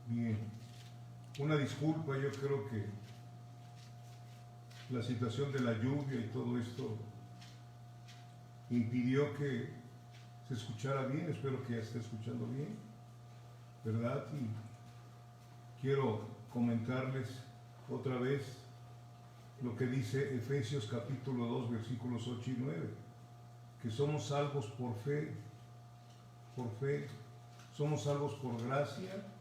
Bien, una disculpa, yo creo que la situación de la lluvia y todo esto impidió que se escuchara bien. Espero que ya esté escuchando bien, ¿verdad? Y quiero comentarles otra vez lo que dice Efesios capítulo 2 versículos 8 y 9, que somos salvos por fe, somos salvos por gracia,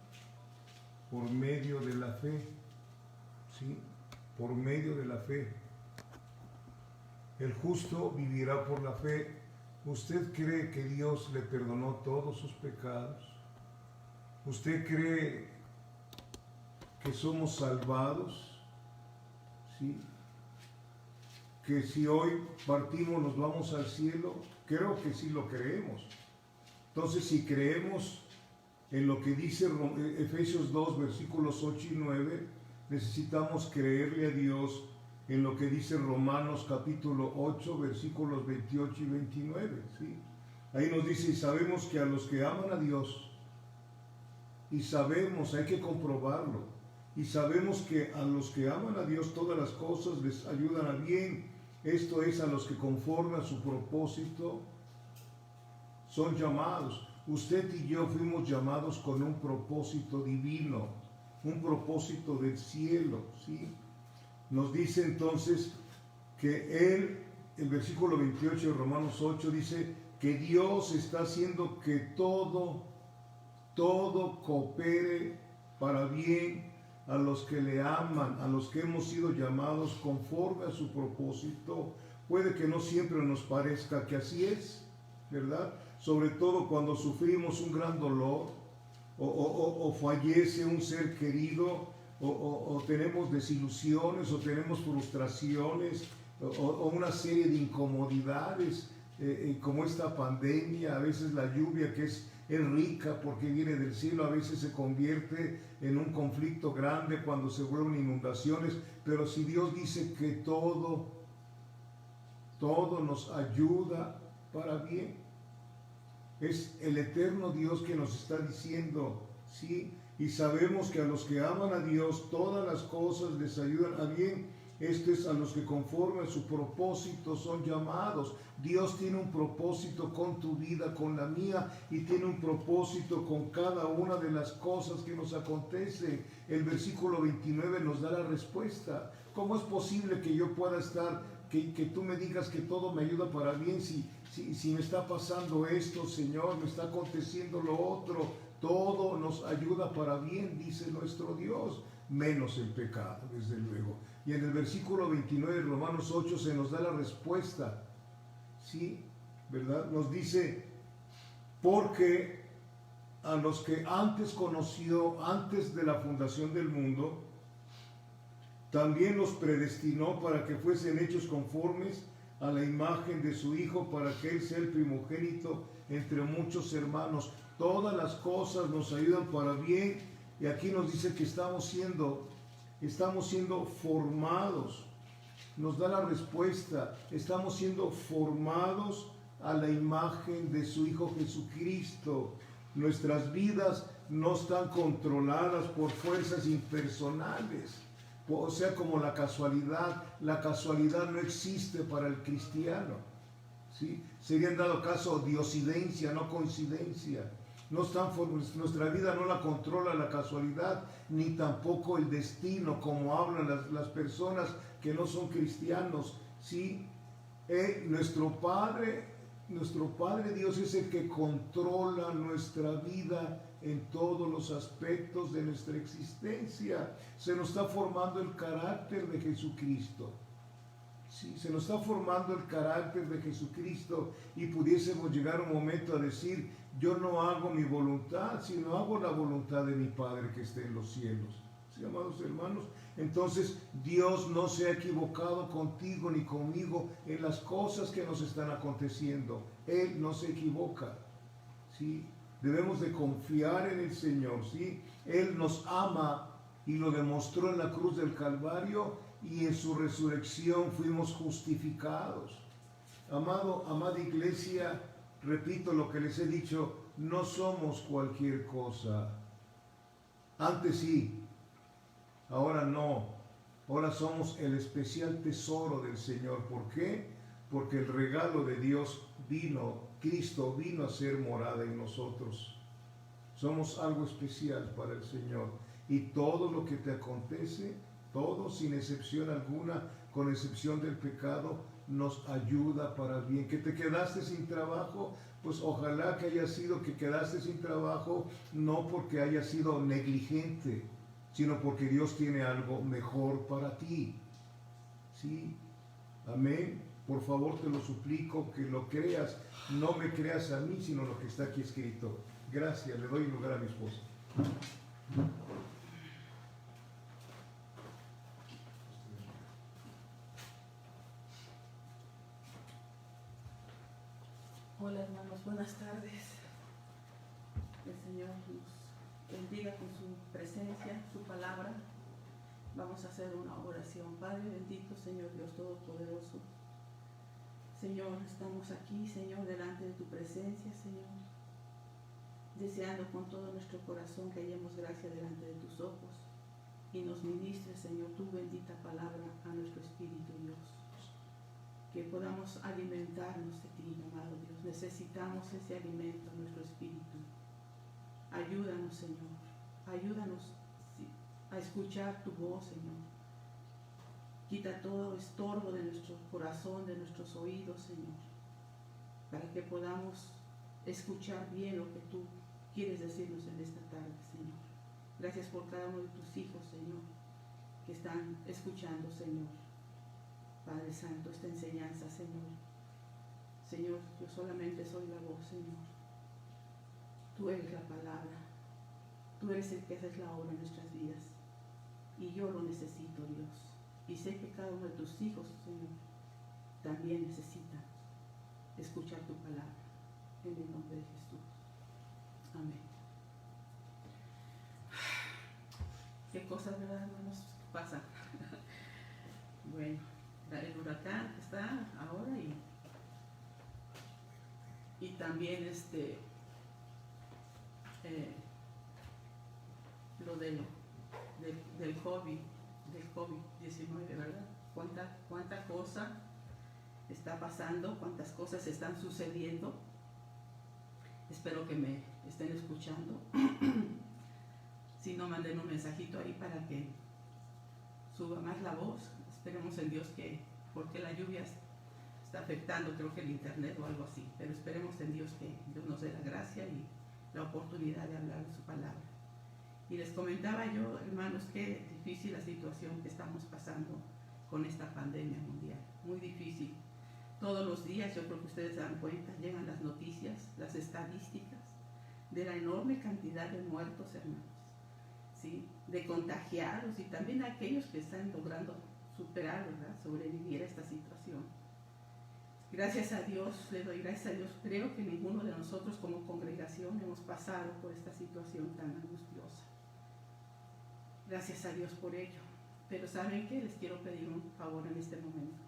por medio de la fe, ¿sí? Por medio de la fe. El justo vivirá por la fe. ¿Usted cree que Dios le perdonó todos sus pecados? ¿Usted cree que somos salvados? ¿Sí? Que si hoy partimos nos vamos al cielo. Creo que sí lo creemos. Entonces, si creemos en lo que dice Efesios 2 versículos 8 y 9, necesitamos creerle a Dios en lo que dice Romanos capítulo 8 versículos 28 y 29, ¿sí? Ahí nos dice: y sabemos que a los que aman a Dios, y sabemos, hay que comprobarlo, y sabemos que a los que aman a Dios todas las cosas les ayudan a bien, esto es, a los que conforme a su propósito son llamados. Usted y yo fuimos llamados con un propósito divino, un propósito del cielo, ¿sí? Nos dice entonces que el versículo 28 de Romanos 8 dice que Dios está haciendo que todo coopere para bien a los que le aman, a los que hemos sido llamados conforme a su propósito. Puede que no siempre nos parezca que así es, ¿verdad? Sobre todo cuando sufrimos un gran dolor o fallece un ser querido, o tenemos desilusiones, o tenemos frustraciones, o una serie de incomodidades, como esta pandemia. A veces la lluvia, que es rica porque viene del cielo, a veces se convierte en un conflicto grande cuando se vuelven inundaciones. Pero si Dios dice que todo nos ayuda para bien, es el eterno Dios que nos está diciendo, ¿sí? Y sabemos que a los que aman a Dios todas las cosas les ayudan a bien. Esto es, a los que conforme a su propósito son llamados. Dios tiene un propósito con tu vida, con la mía, y tiene un propósito con cada una de las cosas que nos acontecen. El versículo 29 nos da la respuesta. ¿Cómo es posible que yo pueda estar, que tú me digas que todo me ayuda para bien si me está pasando esto, Señor, me está aconteciendo lo otro? Todo nos ayuda para bien, dice nuestro Dios, menos el pecado, desde luego. Y en el versículo 29 de Romanos 8 se nos da la respuesta, ¿sí? ¿Verdad? Nos dice: porque a los que antes conoció, antes de la fundación del mundo, también los predestinó para que fuesen hechos conformes a la imagen de su Hijo, para que Él sea el primogénito entre muchos hermanos. Todas las cosas nos ayudan para bien, y aquí nos dice que estamos siendo formados. Nos da la respuesta: estamos siendo formados a la imagen de su Hijo Jesucristo. Nuestras vidas no están controladas por fuerzas impersonales, o sea, como la casualidad. La casualidad no existe para el cristiano, ¿sí? Sería en dado caso diosidencia, no coincidencia. Nuestra vida no la controla la casualidad, ni tampoco el destino, como hablan las personas que no son cristianos, ¿sí? Nuestro Padre Dios es el que controla nuestra vida en todos los aspectos de nuestra existencia. Se nos está formando el carácter de Jesucristo. Sí, se nos está formando el carácter de Jesucristo, y pudiésemos llegar un momento a decir: yo no hago mi voluntad, sino hago la voluntad de mi Padre que está en los cielos. ¿Sí, amados hermanos? Entonces, Dios no se ha equivocado contigo ni conmigo en las cosas que nos están aconteciendo. Él no se equivoca, ¿sí? Debemos de confiar en el Señor, ¿sí? Él nos ama y lo demostró en la cruz del Calvario, y en su resurrección fuimos justificados. Amada iglesia, repito lo que les he dicho: no somos cualquier cosa. Antes sí, ahora no. Ahora somos el especial tesoro del Señor. ¿Por qué? Porque el regalo de Dios vino, Cristo vino a ser morada en nosotros. Somos algo especial para el Señor. Y todo lo que te acontece, todo sin excepción alguna, con excepción del pecado, nos ayuda para el bien. Que te quedaste sin trabajo, pues ojalá que haya sido que quedaste sin trabajo, no porque haya sido negligente, sino porque Dios tiene algo mejor para ti. ¿Sí? Amén. Por favor, te lo suplico, que lo creas. No me creas a mí, sino lo que está aquí escrito. Gracias, le doy lugar a mi esposa. Hola hermanos, buenas tardes. El Señor nos bendiga con su presencia, su palabra. Vamos a hacer una oración. Padre bendito, Señor Dios Todopoderoso. Señor, estamos aquí, Señor, delante de tu presencia, Señor, deseando con todo nuestro corazón que hallemos gracia delante de tus ojos y nos ministres, Señor, tu bendita palabra a nuestro espíritu, Dios. Que podamos alimentarnos de ti, amado Dios. Necesitamos ese alimento a nuestro espíritu. Ayúdanos, Señor. Ayúdanos a escuchar tu voz, Señor. Quita todo estorbo de nuestro corazón, de nuestros oídos, Señor, para que podamos escuchar bien lo que tú quieres decirnos en esta tarde, Señor. Gracias por cada uno de tus hijos, Señor, que están escuchando, Señor. Padre Santo, esta enseñanza, Señor. Señor, yo solamente soy la voz, Señor. Tú eres la palabra. Tú eres el que haces la obra en nuestras vidas. Y yo lo necesito, Dios. Y sé que cada uno de tus hijos, Señor, también necesita escuchar tu palabra. En el nombre de Jesús. Amén. Qué cosas, ¿verdad, hermanos? Pasan. Bueno. El huracán que está ahora y también lo del COVID-19, ¿verdad? Cuánta cosa está pasando, cuántas cosas están sucediendo. Espero que me estén escuchando. Si no, manden un mensajito ahí para que suba más la voz. Esperemos en Dios porque la lluvia está afectando, creo que el internet o algo así, pero esperemos en Dios que Dios nos dé la gracia y la oportunidad de hablar de su palabra. Y les comentaba yo, hermanos, qué difícil la situación que estamos pasando con esta pandemia mundial, muy difícil. Todos los días, yo creo que ustedes se dan cuenta, llegan las noticias, las estadísticas de la enorme cantidad de muertos, hermanos, ¿sí? De contagiados y también aquellos que están logrando superar, ¿verdad? Sobrevivir a esta situación. Gracias a Dios, le doy gracias a Dios. Creo que ninguno de nosotros como congregación hemos pasado por esta situación tan angustiosa. Gracias a Dios por ello. Pero ¿saben qué? Les quiero pedir un favor en este momento.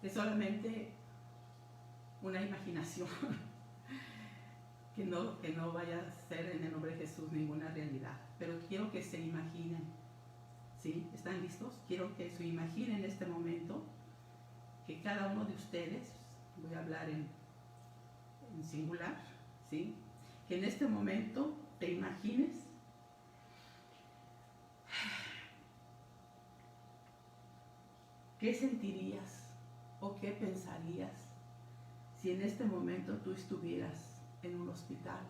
Es solamente una imaginación. que no vaya a ser en el nombre de Jesús ninguna realidad. Pero quiero que se imaginen. ¿Sí? ¿Están listos? Quiero que se imaginen en este momento que cada uno de ustedes, voy a hablar en singular, ¿sí? Que en este momento te imagines qué sentirías o qué pensarías si en este momento tú estuvieras en un hospital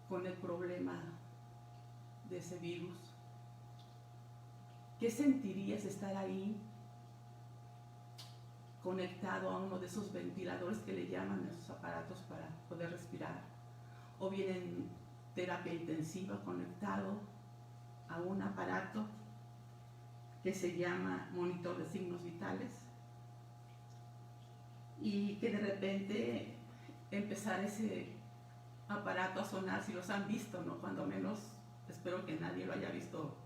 con el problema de ese virus. ¿Qué sentirías estar ahí conectado a uno de esos ventiladores que le llaman, esos aparatos para poder respirar? O bien en terapia intensiva conectado a un aparato que se llama monitor de signos vitales y que de repente empezar ese aparato a sonar, si los han visto, ¿no? Cuando menos, espero que nadie lo haya visto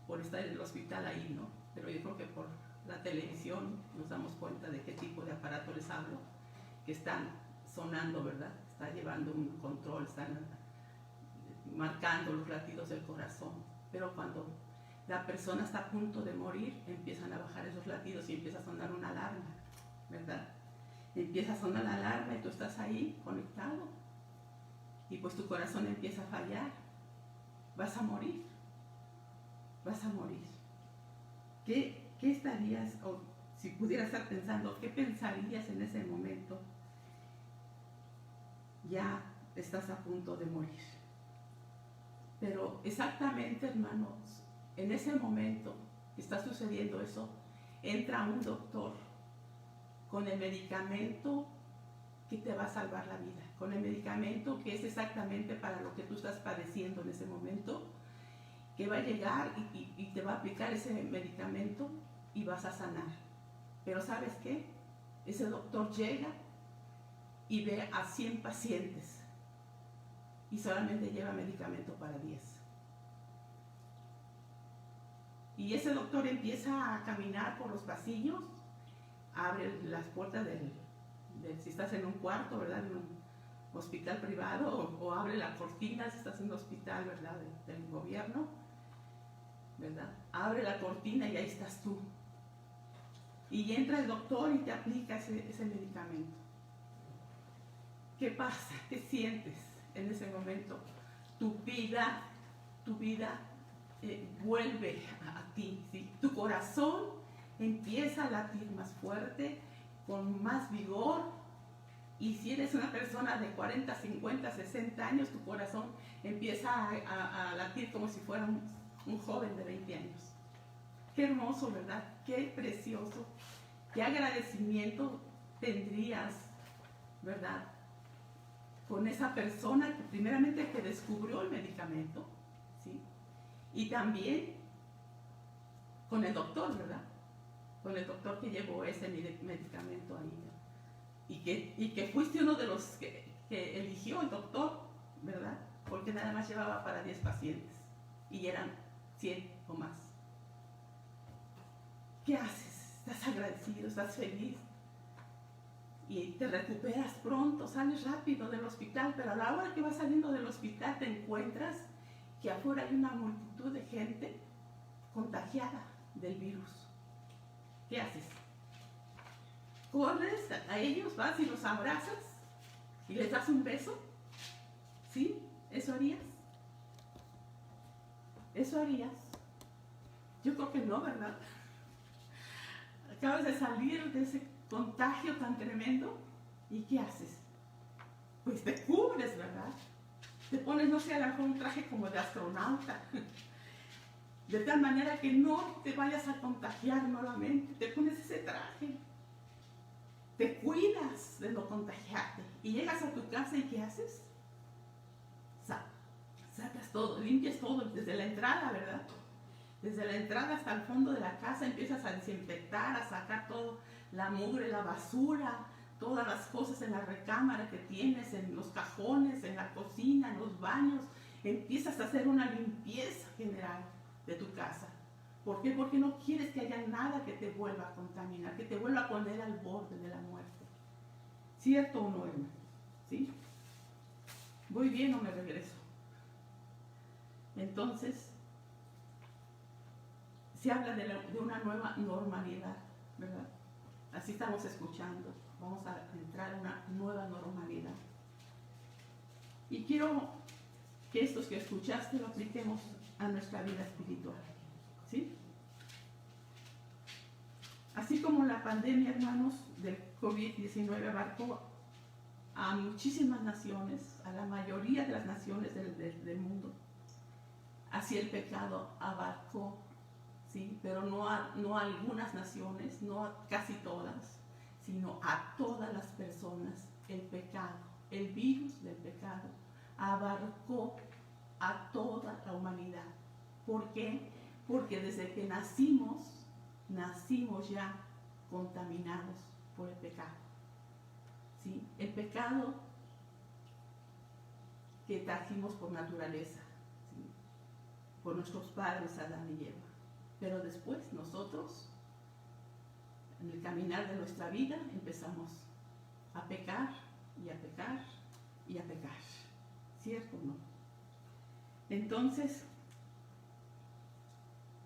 por estar en el hospital ahí, ¿no? Pero yo creo que por la televisión nos damos cuenta de qué tipo de aparato les hablo, que están sonando, ¿verdad? Está llevando un control, están marcando los latidos del corazón. Pero cuando la persona está a punto de morir, empiezan a bajar esos latidos y empieza a sonar una alarma, ¿verdad? Empieza a sonar la alarma y tú estás ahí conectado. Y pues tu corazón empieza a fallar. Vas a morir. Vas a morir. ¿Qué estarías, o si pudieras estar pensando, qué pensarías en ese momento? Ya estás a punto de morir. Pero exactamente, hermanos, en ese momento que está sucediendo eso, entra un doctor con el medicamento que te va a salvar la vida, con el medicamento que es exactamente para lo que tú estás padeciendo en ese momento, que va a llegar y te va a aplicar ese medicamento y vas a sanar. Pero ¿sabes qué? Ese doctor llega y ve a 100 pacientes y solamente lleva medicamento para 10. Y ese doctor empieza a caminar por los pasillos, abre las puertas si estás en un cuarto, ¿verdad? En un hospital privado, o abre la cortina si estás en un hospital, ¿verdad? Del gobierno, ¿verdad? Abre la cortina y ahí estás tú. Y entra el doctor y te aplica ese medicamento. ¿Qué pasa? ¿Qué sientes en ese momento? Tu vida vuelve a ti, ¿sí? Tu corazón empieza a latir más fuerte, con más vigor, y si eres una persona de 40, 50, 60 años, tu corazón empieza a latir como si fuera un joven de 20 años. Qué hermoso, ¿verdad? Qué precioso, qué agradecimiento tendrías, ¿verdad? Con esa persona que primeramente te descubrió el medicamento, ¿sí? Y también con el doctor, ¿verdad? Con el doctor que llevó ese medicamento ahí, ¿verdad? Y que fuiste uno de los que eligió el doctor, ¿verdad? Porque nada más llevaba para 10 pacientes y eran 100 o más. ¿Qué haces? ¿Estás agradecido? ¿Estás feliz? Y te recuperas pronto, sales rápido del hospital, pero a la hora que vas saliendo del hospital te encuentras que afuera hay una multitud de gente contagiada del virus. ¿Qué haces? Corres a ellos, vas y los abrazas y les das un beso. ¿Sí? ¿Eso harías? ¿Eso harías? Yo creo que no, ¿verdad? Acabas de salir de ese contagio tan tremendo, ¿y qué haces? Pues te cubres, ¿verdad? Te pones, no sé, a lo mejor un traje como de astronauta, de tal manera que no te vayas a contagiar nuevamente. Te pones ese traje, te cuidas de no contagiarte, y llegas a tu casa y ¿qué haces? Sacas todo, limpias todo desde la entrada, ¿verdad? Desde la entrada hasta el fondo de la casa empiezas a desinfectar, a sacar todo, la mugre, la basura, todas las cosas en la recámara que tienes, en los cajones, en la cocina, en los baños. Empiezas a hacer una limpieza general de tu casa. ¿Por qué? Porque no quieres que haya nada que te vuelva a contaminar, que te vuelva a poner al borde de la muerte. ¿Cierto o no, hermano? ¿Sí? ¿Voy bien o me regreso? Entonces, se habla de una nueva normalidad, ¿verdad? Así estamos escuchando. Vamos a entrar en una nueva normalidad. Y quiero que estos que escuchaste lo apliquemos a nuestra vida espiritual, ¿sí? Así como la pandemia, hermanos, del COVID-19 abarcó a muchísimas naciones, a la mayoría de las naciones del mundo, así el pecado abarcó, ¿sí? Pero no a algunas naciones, no a casi todas, sino a todas las personas. El pecado, el virus del pecado, abarcó a toda la humanidad. ¿Por qué? Porque desde que nacimos ya contaminados por el pecado, ¿sí? El pecado que trajimos por naturaleza, ¿sí? Por nuestros padres Adán y Eva. Pero después nosotros, en el caminar de nuestra vida, empezamos a pecar y a pecar y a pecar. ¿Cierto o no? Entonces,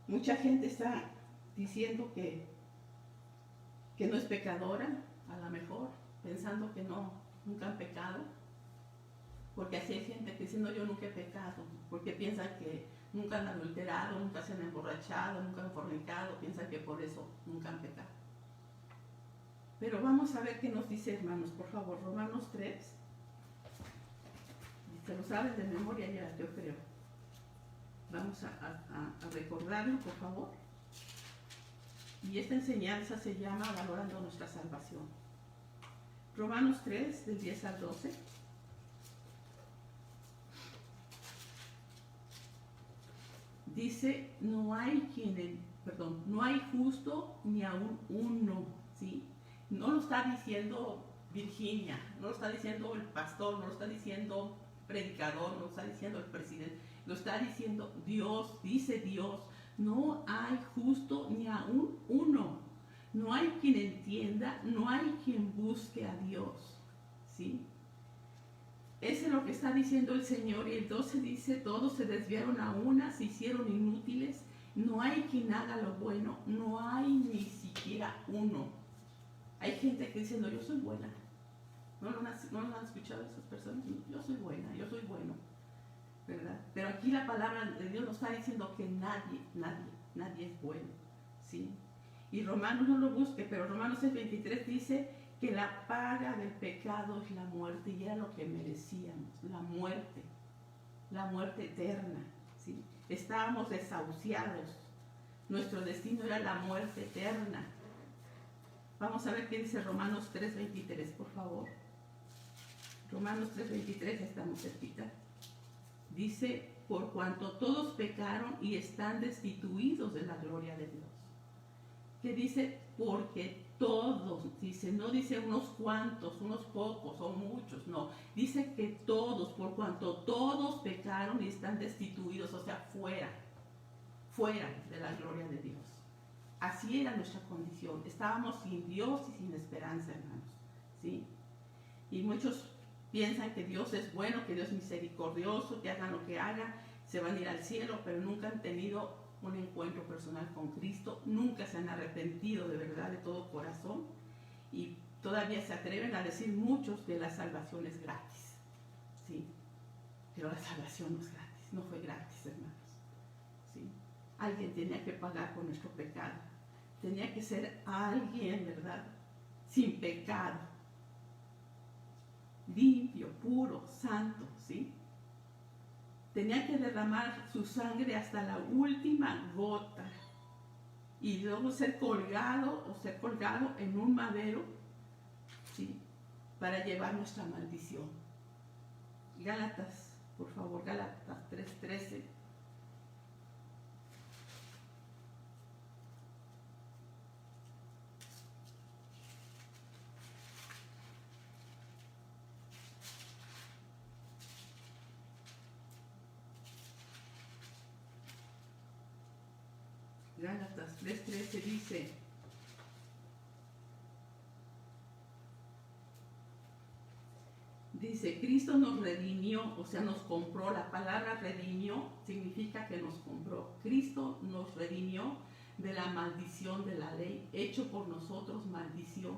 mucha gente está diciendo que no es pecadora, a lo mejor, pensando que nunca han pecado, porque así hay gente que dice, no, yo nunca he pecado, porque piensan que nunca han adulterado, nunca se han emborrachado, nunca han fornicado, piensan que por eso nunca han pecado. Pero vamos a ver qué nos dice, hermanos, por favor, Romanos 3. Se lo saben de memoria ya, yo creo. Vamos a recordarlo, por favor. Y esta enseñanza se llama Valorando nuestra salvación. Romanos 3, del 10 al 12. Dice, no hay justo ni aún uno, ¿sí? No lo está diciendo Virginia, no lo está diciendo el pastor, no lo está diciendo el predicador, no lo está diciendo el presidente, lo está diciendo Dios, dice Dios. No hay justo ni aún uno. No hay quien entienda, no hay quien busque a Dios, ¿sí? Eso es lo que está diciendo el Señor. Y el 12 dice, todos se desviaron a una, se hicieron inútiles. No hay quien haga lo bueno, no hay ni siquiera uno. Hay gente que dice, no, yo soy buena. ¿No lo han escuchado esas personas? Yo soy buena, yo soy bueno, ¿verdad? Pero aquí la palabra de Dios nos está diciendo que nadie es bueno, ¿sí? Y Romanos no lo busque, pero Romanos 6:23 dice que la paga del pecado es la muerte, y era lo que merecíamos, la muerte eterna, ¿sí? Estábamos desahuciados, nuestro destino era la muerte eterna. Vamos a ver qué dice Romanos 3:23, por favor. Romanos 3:23, estamos cerquita. Dice, por cuanto todos pecaron y están destituidos de la gloria de Dios. ¿Qué dice? Porque todos, dice, no dice unos cuantos, unos pocos o muchos, no. Dice que todos, por cuanto todos pecaron y están destituidos, o sea, fuera de la gloria de Dios. Así era nuestra condición. Estábamos sin Dios y sin esperanza, hermanos, ¿sí? Y muchos piensan que Dios es bueno, que Dios es misericordioso, que hagan lo que hagan, se van a ir al cielo, pero nunca han tenido un encuentro personal con Cristo, nunca se han arrepentido de verdad, de todo corazón, y todavía se atreven a decir muchos que la salvación es gratis, ¿sí? Pero la salvación no es gratis, no fue gratis, hermanos, ¿sí? Alguien tenía que pagar por nuestro pecado, tenía que ser alguien, ¿verdad?, sin pecado, limpio, puro, santo, ¿sí? Tenía que derramar su sangre hasta la última gota y luego ser colgado en un madero, ¿sí?, para llevar nuestra maldición. Gálatas, por favor, Gálatas 3:13. Gálatas 3:13 dice, Cristo nos redimió, o sea, nos compró. La palabra redimió significa que nos compró. Cristo nos redimió de la maldición de la ley, hecho por nosotros maldición,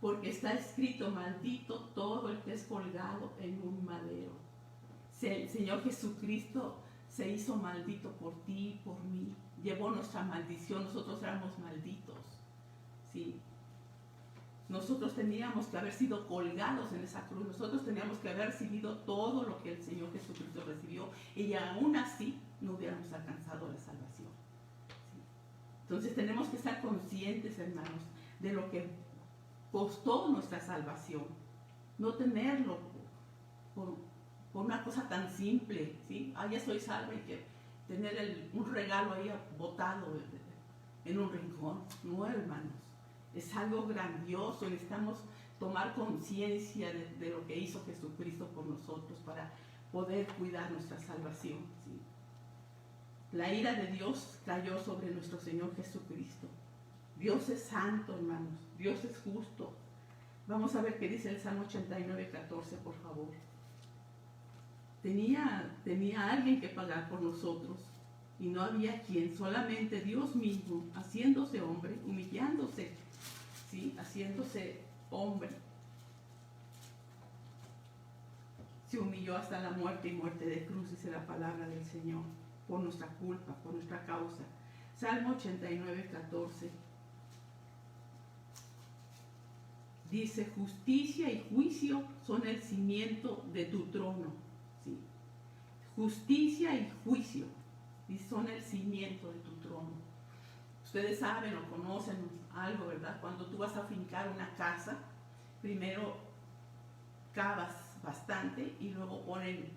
porque está escrito, maldito todo el que es colgado en un madero. El Señor Jesucristo se hizo maldito por ti y por mí, llevó nuestra maldición, nosotros éramos malditos, ¿sí? Nosotros teníamos que haber sido colgados en esa cruz, nosotros teníamos que haber recibido todo lo que el Señor Jesucristo recibió, y aún así no hubiéramos alcanzado la salvación, ¿sí? Entonces tenemos que estar conscientes, hermanos, de lo que costó nuestra salvación, no tenerlo por una cosa tan simple, ¿sí? Ya soy salva, y que tener un regalo ahí botado en un rincón. No, hermanos, es algo grandioso. Necesitamos tomar conciencia de lo que hizo Jesucristo por nosotros para poder cuidar nuestra salvación, ¿sí? La ira de Dios cayó sobre nuestro Señor Jesucristo. Dios es santo, hermanos, Dios es justo. Vamos a ver qué dice el Salmo 89:14, por favor. tenía alguien que pagar por nosotros. Y no había quien, solamente Dios mismo, haciéndose hombre, humillándose, ¿sí? Haciéndose hombre. Se humilló hasta la muerte y muerte de cruz, dice la palabra del Señor, por nuestra culpa, por nuestra causa. Salmo 89, 14. Dice, justicia y juicio son el cimiento de tu trono. ¿Sí? Justicia y juicio son el cimiento de tu trono. Ustedes saben o conocen algo, ¿verdad? Cuando tú vas a fincar una casa, primero cavas bastante y luego ponen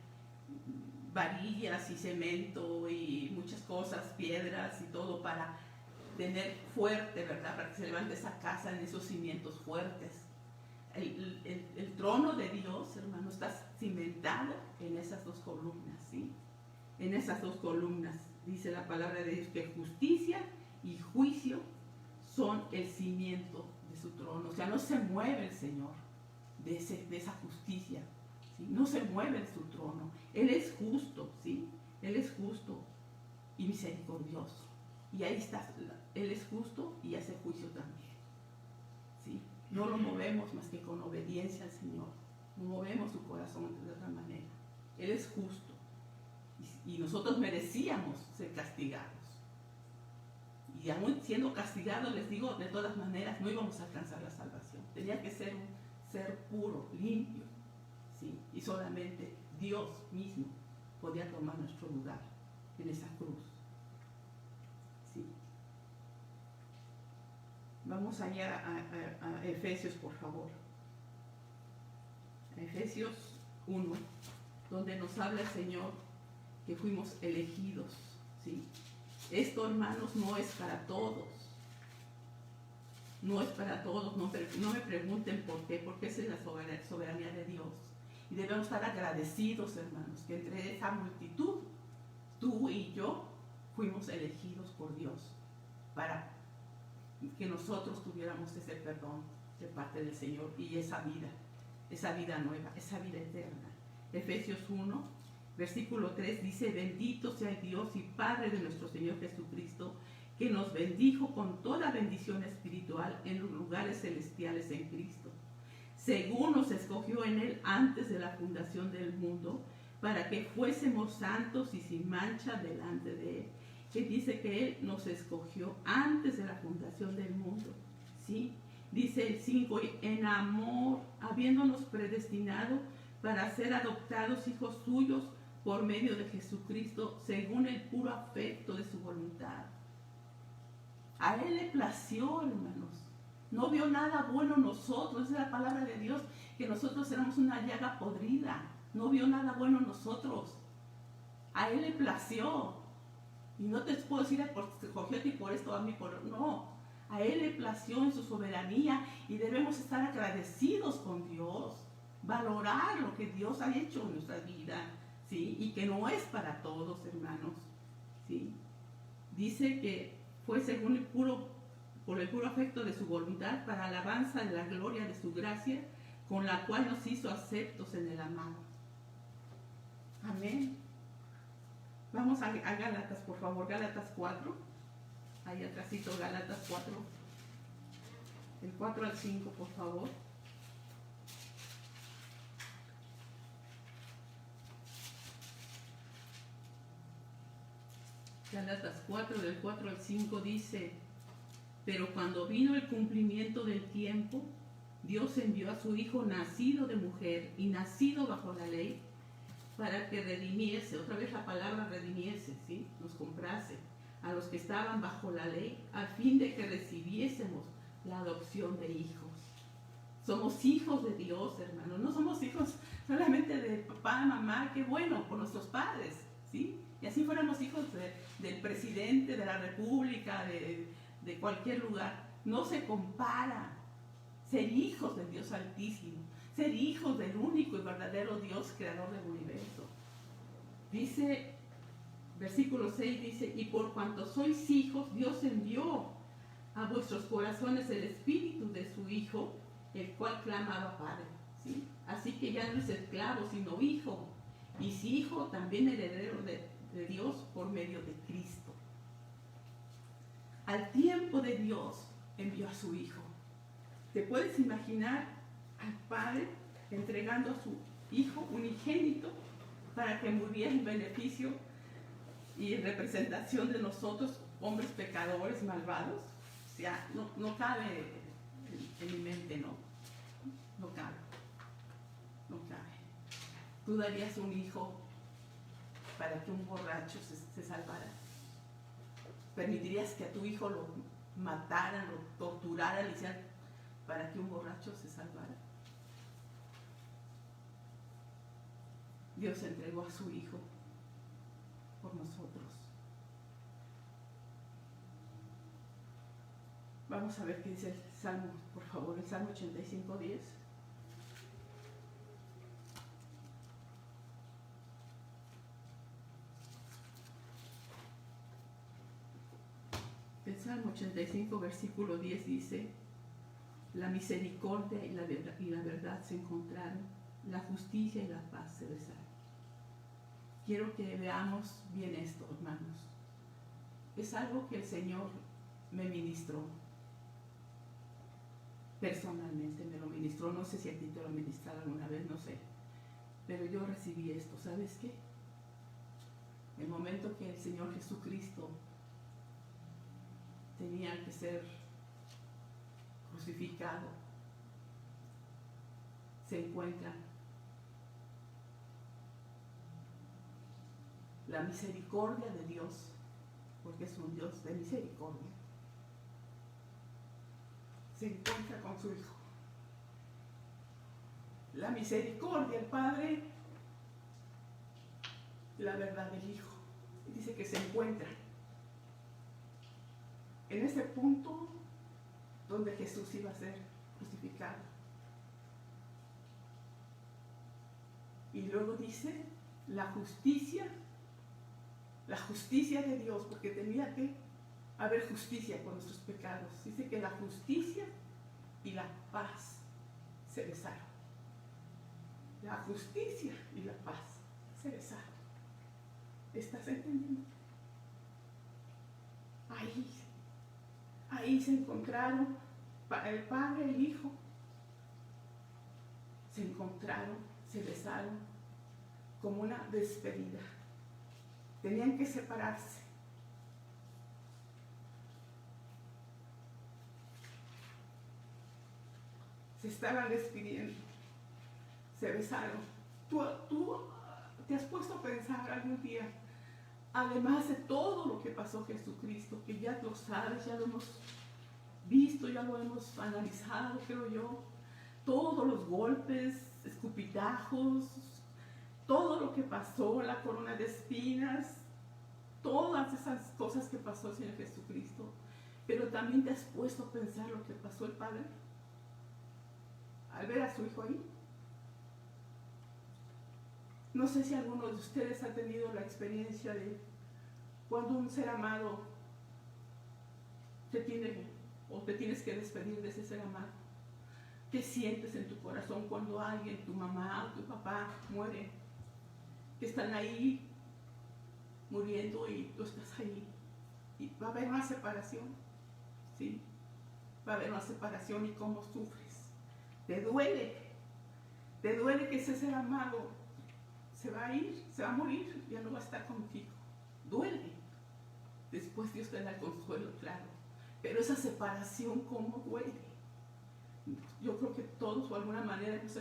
varillas y cemento y muchas cosas, piedras y todo para tener fuerte, ¿verdad? Para que se levante esa casa en esos cimientos fuertes. El trono de Dios, hermano, está cimentado en esas dos columnas, ¿sí? En esas dos columnas dice la palabra de Dios que justicia y juicio son el cimiento de su trono. O sea, no se mueve el Señor de esa justicia, ¿sí? No se mueve de su trono. Él es justo, ¿sí? Él es justo y misericordioso. Y ahí está, Él es justo y hace juicio también, ¿sí? No lo movemos más que con obediencia al Señor. No movemos su corazón de otra manera. Él es justo. Y nosotros merecíamos ser castigados. Y aún siendo castigados, les digo, de todas maneras, no íbamos a alcanzar la salvación. Tenía que ser un ser puro, limpio, ¿sí? Y solamente Dios mismo podía tomar nuestro lugar en esa cruz. ¿Sí? Vamos allá a Efesios, por favor. A Efesios 1, donde nos habla el Señor que fuimos elegidos, ¿sí? Esto, hermanos, no es para todos. No es para todos. No me pregunten por qué, porque esa es la soberanía de Dios. Y debemos estar agradecidos, hermanos, que entre esa multitud, tú y yo fuimos elegidos por Dios para que nosotros tuviéramos ese perdón de parte del Señor y esa vida nueva, esa vida eterna. Efesios 1, versículo 3 dice, bendito sea Dios y Padre de nuestro Señor Jesucristo, que nos bendijo con toda bendición espiritual en los lugares celestiales en Cristo, según nos escogió en Él antes de la fundación del mundo, para que fuésemos santos y sin mancha delante de Él. Que dice que Él nos escogió antes de la fundación del mundo, ¿sí? Dice el 5, en amor, habiéndonos predestinado para ser adoptados hijos suyos por medio de Jesucristo, según el puro afecto de su voluntad. A Él le plació, hermanos. No vio nada bueno en nosotros. Esa es la palabra de Dios, que nosotros éramos una llaga podrida. No vio nada bueno en nosotros. A Él le plació. Y no te puedo decir, porque escogió a ti por esto, a mí por... No. A Él le plació en su soberanía y debemos estar agradecidos con Dios. Valorar lo que Dios ha hecho en nuestra vida, ¿sí? Y que no es para todos, hermanos, ¿sí? Dice que fue según por el puro afecto de su voluntad, para alabanza de la gloria de su gracia, con la cual nos hizo aceptos en el amado. Amén. Vamos a Gálatas, por favor, Gálatas 4. Ahí atrásito, Gálatas 4. El 4 al 5, por favor. Gálatas 4, del 4 al 5 dice, pero cuando vino el cumplimiento del tiempo, Dios envió a su Hijo nacido de mujer y nacido bajo la ley, para que redimiese, otra vez la palabra redimiese, ¿sí? Nos comprase a los que estaban bajo la ley, a fin de que recibiésemos la adopción de hijos. Somos hijos de Dios, hermanos. No somos hijos solamente de papá, mamá, qué bueno, por nuestros padres, ¿sí? Y así fuéramos hijos del presidente de la república, de cualquier lugar. No se compara ser hijos del Dios Altísimo, ser hijos del único y verdadero Dios, creador del universo. Dice, versículo 6 dice, y por cuanto sois hijos, Dios envió a vuestros corazones el espíritu de su Hijo, el cual clamaba Padre, ¿sí? Así que ya no es esclavo, sino hijo. y si hijo, también heredero de Dios por medio de Cristo. Al tiempo de Dios envió a su Hijo. ¿Te puedes imaginar al Padre entregando a su Hijo unigénito para que muriera en beneficio y en representación de nosotros, hombres pecadores, malvados? O sea, no cabe en mi mente, no cabe. ¿Tú darías un hijo para que un borracho se salvara? ¿Permitirías que a tu hijo lo mataran, lo torturaran y hicieran para que un borracho se salvara? Dios entregó a su Hijo por nosotros. Vamos a ver qué dice el Salmo, por favor, el Salmo 85:10. El Salmo 85, versículo 10 dice: la misericordia y la verdad se encontraron, la justicia y la paz se besaron. Quiero que veamos bien esto, hermanos. Es algo que el Señor me ministró. Personalmente me lo ministró. No sé si a ti te lo ministraron alguna vez, no sé. Pero yo recibí esto. ¿Sabes qué? El momento que el Señor Jesucristo tenía que ser crucificado, se encuentra la misericordia de Dios, porque es un Dios de misericordia, se encuentra con su Hijo. La misericordia, el Padre, la verdad del Hijo. Y dice que se encuentra en ese punto donde Jesús iba a ser crucificado. Y luego dice la justicia de Dios, porque tenía que haber justicia con nuestros pecados. Dice que la justicia y la paz se besaron. La justicia y la paz se besaron. ¿Estás entendiendo? Ahí se encontraron el Padre y el Hijo. Se encontraron, se besaron como una despedida. Tenían que separarse. Se estaban despidiendo. Se besaron. Tú te has puesto a pensar algún día, además de todo lo que pasó Jesucristo, que ya lo sabes, ya lo hemos visto, ya lo hemos analizado, creo yo, todos los golpes, escupitajos, todo lo que pasó, la corona de espinas, todas esas cosas que pasó el Señor Jesucristo, pero también te has puesto a pensar lo que pasó el Padre al ver a su Hijo ahí. No sé si alguno de ustedes ha tenido la experiencia de cuando un ser amado te tienes que despedir de ese ser amado. ¿Qué sientes en tu corazón cuando alguien, tu mamá o tu papá, muere? Que están ahí muriendo y tú estás ahí. Y va a haber una separación, ¿sí? Va a haber una separación y cómo sufres. Te duele que ese ser amado se va a ir, se va a morir, ya no va a estar contigo. Duele. Después Dios te da el consuelo, claro. Pero esa separación, ¿cómo duele? Yo creo que todos, de alguna manera, hemos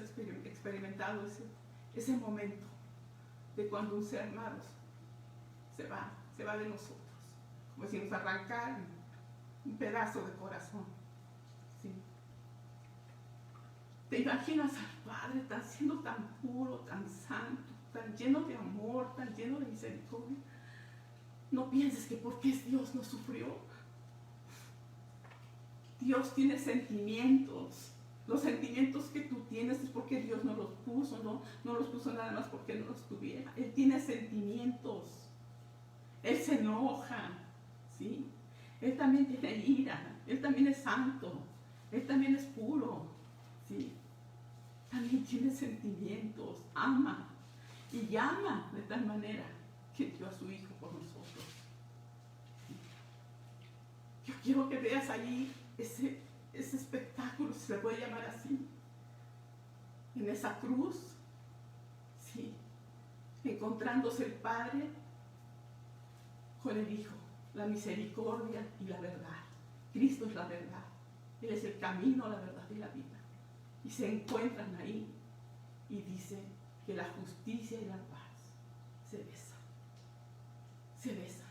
experimentado ese momento de cuando un ser amado se va de nosotros. Como si nos arrancaran un pedazo de corazón. ¿Sí? ¿Te imaginas al Padre siendo tan puro, tan santo, tan lleno de amor, tan lleno de misericordia? No pienses que porque es Dios no sufrió. Dios tiene sentimientos. Los sentimientos que tú tienes es porque Dios no los puso, no los puso nada más porque no los tuviera. Él tiene sentimientos. Él se enoja, ¿sí? Él también tiene ira. Él también es santo. Él también es puro, ¿sí? También tiene sentimientos, ama. y ama de tal manera que dio a su Hijo por nosotros. Yo quiero que veas allí ese espectáculo, si se puede llamar así, en esa cruz, sí, encontrándose el Padre con el Hijo, la misericordia y la verdad. Cristo es la verdad, Él es el camino, la verdad y la vida. Y se encuentran ahí y dice que la justicia y la paz se besan, se besan.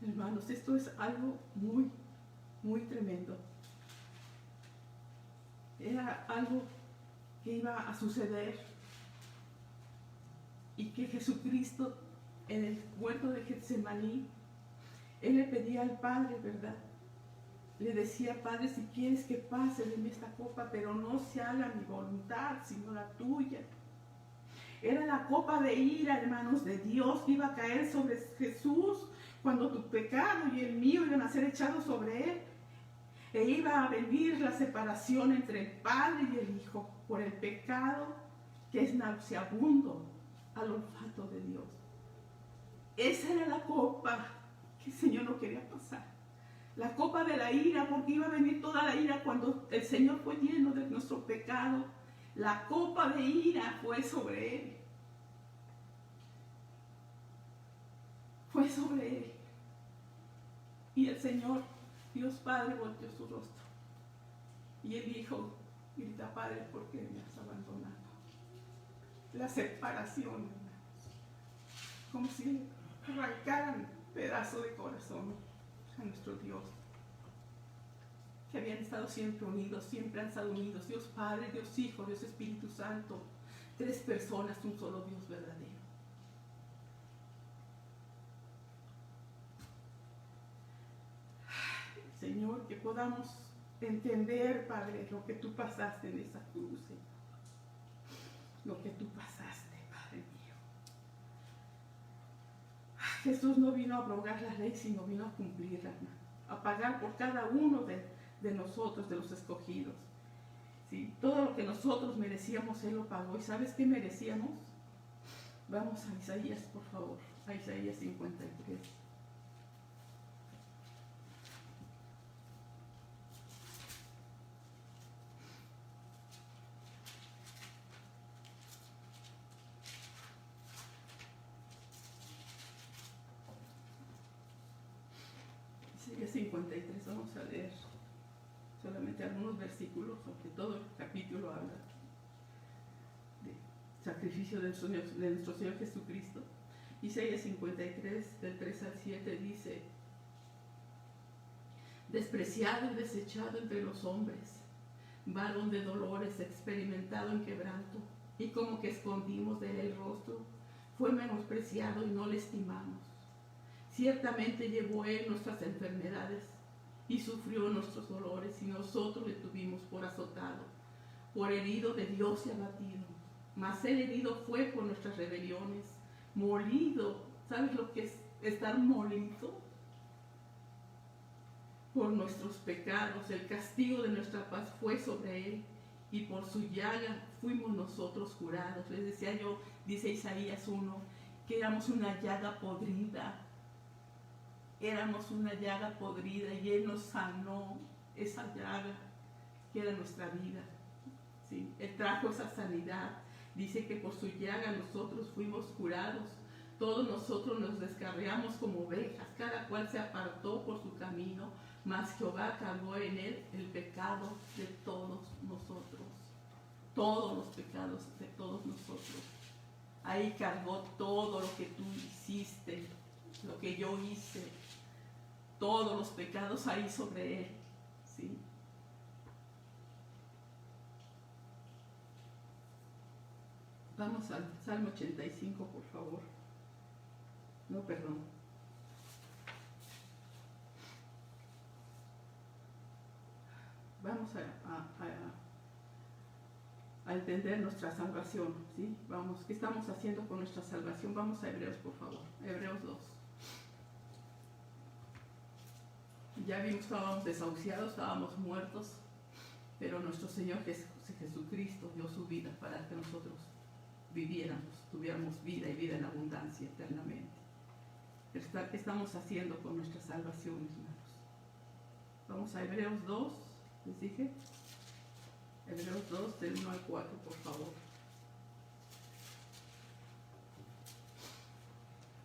Hermanos, esto es algo muy, muy tremendo. Era algo que iba a suceder y que Jesucristo en el huerto de Getsemaní, Él le pedía al Padre, ¿verdad? Le decía: Padre, si quieres que pase de mí esta copa, pero no se haga mi voluntad, sino la tuya. Era la copa de ira, hermanos, de Dios que iba a caer sobre Jesús cuando tu pecado y el mío iban a ser echados sobre Él. E iba a venir la separación entre el Padre y el Hijo por el pecado que es nauseabundo al olfato de Dios. Esa era la copa que el Señor no quería pasar. La copa de la ira, porque iba a venir toda la ira cuando el Señor fue lleno de nuestro pecado. La copa de ira fue sobre Él. Fue sobre Él. Y el Señor, Dios Padre, volteó su rostro. Y el Hijo grita: Padre, ¿por qué me has abandonado? La separación, hermanos. Como si arrancaran pedazos de corazón a nuestro Dios. Que habían estado siempre unidos, siempre han estado unidos. Dios Padre, Dios Hijo, Dios Espíritu Santo. 3 personas, un solo Dios verdadero. Señor, que podamos entender, Padre, lo que tú pasaste en esa cruz, Señor. Lo que tú pasaste, Padre mío. Jesús no vino a abrogar la ley, sino vino a cumplirla, a pagar por cada uno de nosotros, de los escogidos. ¿Sí? Todo lo que nosotros merecíamos, Él lo pagó. ¿Y sabes qué merecíamos? Vamos a Isaías, por favor, a Isaías 53. Isaías 53, vamos a leer solamente algunos versículos, aunque todo el capítulo habla de sacrificio de nuestro Señor Jesucristo. Isaías 53, del 3 al 7 dice: despreciado y desechado entre los hombres, varón de dolores, experimentado en quebranto, y como que escondimos de él el rostro, fue menospreciado y no le estimamos. Ciertamente llevó él nuestras enfermedades y sufrió nuestros dolores, y nosotros le tuvimos por azotado, por herido de Dios y abatido. Mas él herido fue por nuestras rebeliones, molido. ¿Sabes lo que es estar molido? Por nuestros pecados. El castigo de nuestra paz fue sobre él, y por su llaga fuimos nosotros curados. Les decía yo, dice Isaías 1, que éramos una llaga podrida. Éramos una llaga podrida, y Él nos sanó esa llaga que era nuestra vida. ¿Sí? Él trajo esa sanidad. Dice que por su llaga nosotros fuimos curados. Todos nosotros nos descarriamos como ovejas, cada cual se apartó por su camino, mas Jehová cargó en él el pecado de todos nosotros. Todos los pecados de todos nosotros. Ahí cargó todo lo que tú hiciste, lo que yo hice. Todos los pecados ahí sobre él, ¿sí? Vamos al Salmo 85, por favor. No, perdón. Vamos a entender nuestra salvación, ¿sí? Vamos, ¿qué estamos haciendo con nuestra salvación? Vamos a Hebreos, por favor. Hebreos 2. Ya vimos que estábamos desahuciados, estábamos muertos, Pero nuestro Señor Jesucristo dio su vida para que nosotros viviéramos, tuviéramos vida y vida en abundancia eternamente. ¿Qué estamos haciendo con nuestra salvación, hermanos? Vamos a Hebreos 2, les dije. Hebreos 2, del 1 al 4, por favor.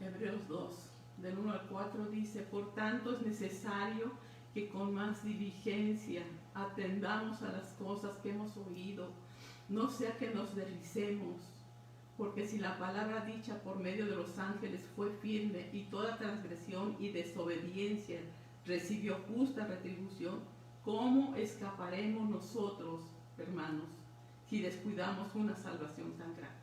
Hebreos 2, del 1 al 4 dice: por tanto es necesario que con más diligencia atendamos a las cosas que hemos oído, no sea que nos deslicemos, porque si la palabra dicha por medio de los ángeles fue firme y toda transgresión y desobediencia recibió justa retribución, ¿cómo escaparemos nosotros, hermanos, si descuidamos una salvación tan grande?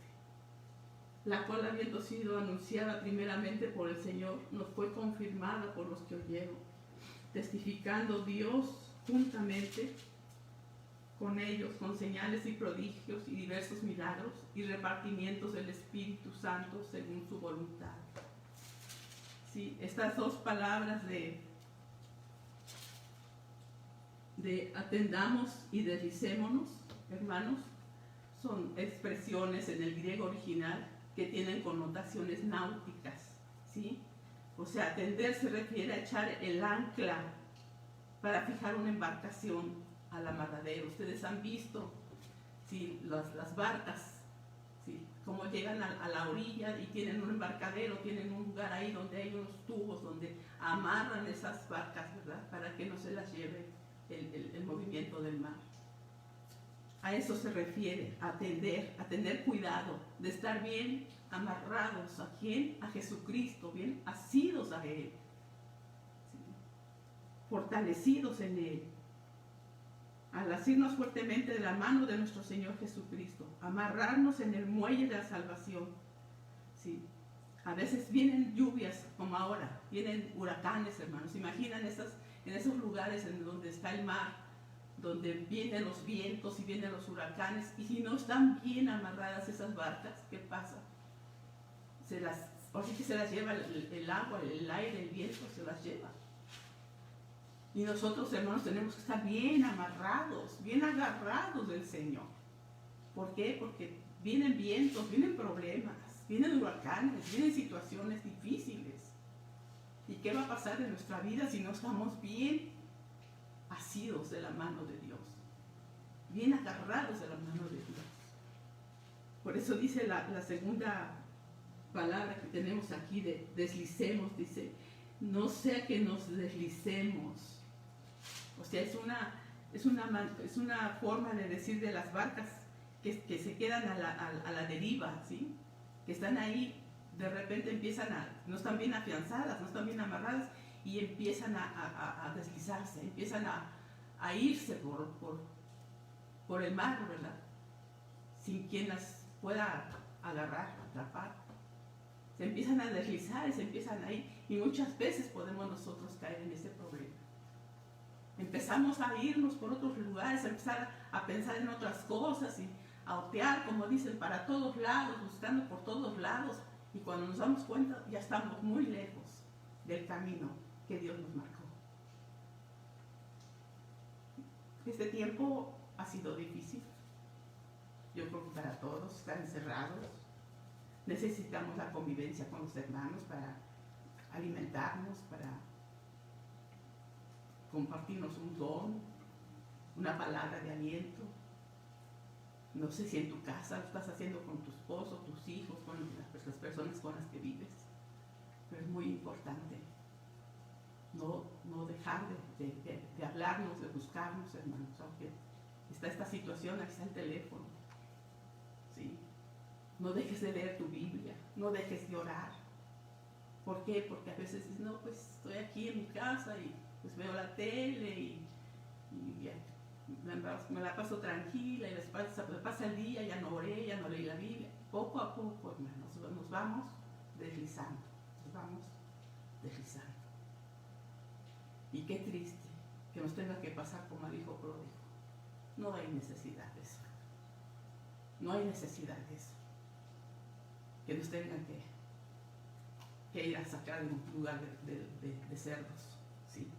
La cual, habiendo sido anunciada primeramente por el Señor, nos fue confirmada por los que oyeron, testificando Dios juntamente con ellos, con señales y prodigios y diversos milagros y repartimientos del Espíritu Santo según su voluntad. Sí, estas dos palabras de atendamos y deslicémonos, hermanos, son expresiones en el griego original que tienen connotaciones náuticas, ¿sí? O sea, atender se refiere a echar el ancla para fijar una embarcación al amarradero. Ustedes han visto, ¿sí?, las barcas, ¿sí?, cómo llegan a la orilla y tienen un embarcadero, tienen un lugar ahí donde hay unos tubos donde amarran esas barcas, ¿verdad?, para que no se las lleve el movimiento del mar. A eso se refiere, a tener cuidado, de estar bien amarrados. ¿A quién? A Jesucristo, bien asidos a Él, ¿sí?, fortalecidos en Él, al asirnos fuertemente de la mano de nuestro Señor Jesucristo, amarrarnos en el muelle de la salvación, ¿sí? A veces vienen lluvias, como ahora, vienen huracanes, hermanos. Imaginan en esos lugares en donde está el mar, donde vienen los vientos y vienen los huracanes, y si no están bien amarradas esas barcas, ¿qué pasa? Se las lleva el agua, el aire, el viento, se las lleva. Y nosotros, hermanos, tenemos que estar bien amarrados, bien agarrados del Señor. ¿Por qué? Porque vienen vientos, vienen problemas, vienen huracanes, vienen situaciones difíciles. ¿Y qué va a pasar en nuestra vida si no estamos bien asidos de la mano de Dios, bien agarrados de la mano de Dios? Por eso dice la segunda palabra que tenemos aquí de deslicemos, dice, no sea que nos deslicemos. O sea, es una forma de decir de las barcas que se quedan a la deriva, ¿sí?, que están ahí, de repente no están bien afianzadas, no están bien amarradas, y empiezan a deslizarse, empiezan a irse por el mar, ¿verdad?, sin quien las pueda agarrar, atrapar. Se empiezan a deslizar y se empiezan a ir, y muchas veces podemos nosotros caer en ese problema. Empezamos a irnos por otros lugares, a empezar a pensar en otras cosas y a otear, como dicen, para todos lados, buscando por todos lados, y cuando nos damos cuenta ya estamos muy lejos del camino que Dios nos marcó. Este tiempo ha sido difícil, yo creo que para todos, estar encerrados. Necesitamos la convivencia con los hermanos para alimentarnos, para compartirnos un don, una palabra de aliento. No sé si en tu casa lo estás haciendo con tu esposo, tus hijos, con las personas con las que vives, pero es muy importante no dejar de hablarnos, de buscarnos, hermanos. Aunque está esta situación, aquí está el teléfono, ¿sí? No dejes de leer tu Biblia, no dejes de orar. ¿Por qué? Porque a veces dices, no, pues estoy aquí en mi casa y pues veo la tele y ya, me la paso tranquila, y me pasa el día, ya no oré, ya no leí la Biblia. Poco a poco, hermanos, nos vamos deslizando, Y qué triste que nos tenga que pasar como al hijo pródigo. No hay necesidad de eso. No hay necesidad de eso. Que nos tengan que ir a sacar de un lugar de cerdos, ¿sí?